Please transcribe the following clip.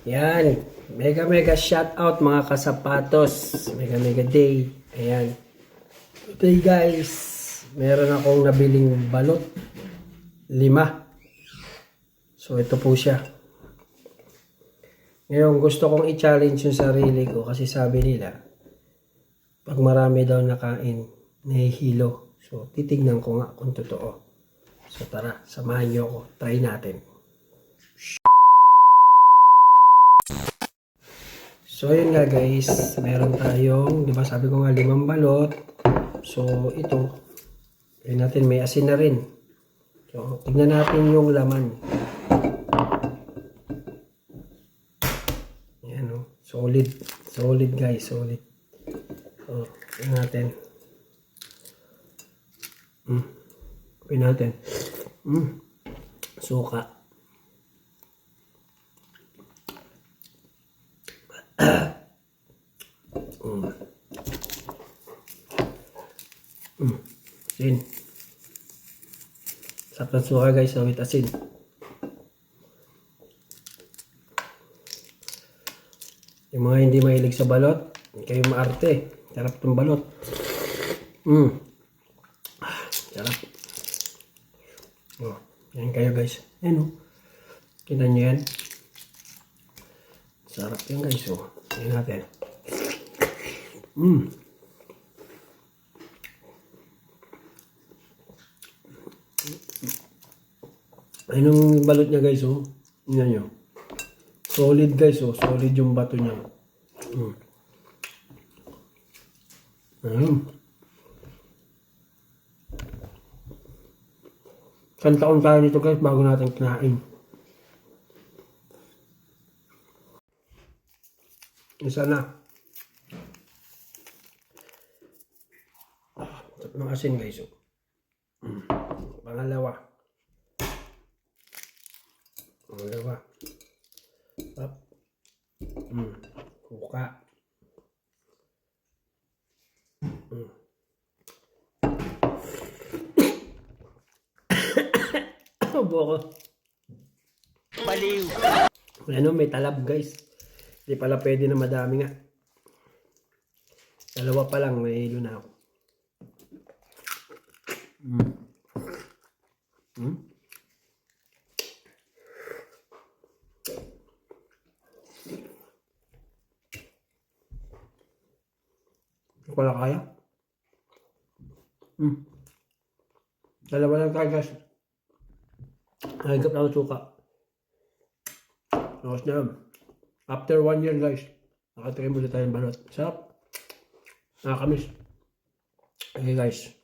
Yan. Mega shout out mga kasapatos. Mega day. Ayan. Today guys, meron akong nabiling balot. 5. So ito po siya. Ngayon gusto kong i-challenge yung sarili ko kasi sabi nila pag marami daw nakain, nahihilo. So titignan ko nga kung totoo. So tara, samahan niyo ako. Try natin. So yun nga guys, meron tayong, di ba sabi ko nga 5 balot. So ito, yun natin, may asin na rin. So tignan natin yung laman. Yan o, solid. Solid guys, solid. So, tignan natin. Tignan natin. Suka. Asin. Sarap ng suka guys, so with asin. Yung mga hindi mahilig sa balot, kayo maarte. Sarap ng balot. Sarap. Oh, yan kayo guys. Yan o. Kinan nyo yan. Sarap yan guys. Oh. Yan natin. Ayun yung balot niya guys. Oh. Yan nyo. Solid guys. Oh. Solid yung bato niya. Isang taon tayo dito guys bago natin kinain. Isa na. Sarap ng asin guys. Pangalawa. Sarap. Suka. Buko. Baliw. Ano, may talab guys. Hindi pala pwede na madami nga. 2 pa lang, may hilo na ako. Hindi ko na kaya. 2 lang tayo guys. Nahigap na ang suka. Tapos na. After 1 year guys, nakatry muli tayong balot. Sarap. Nakakamiss. Okay guys.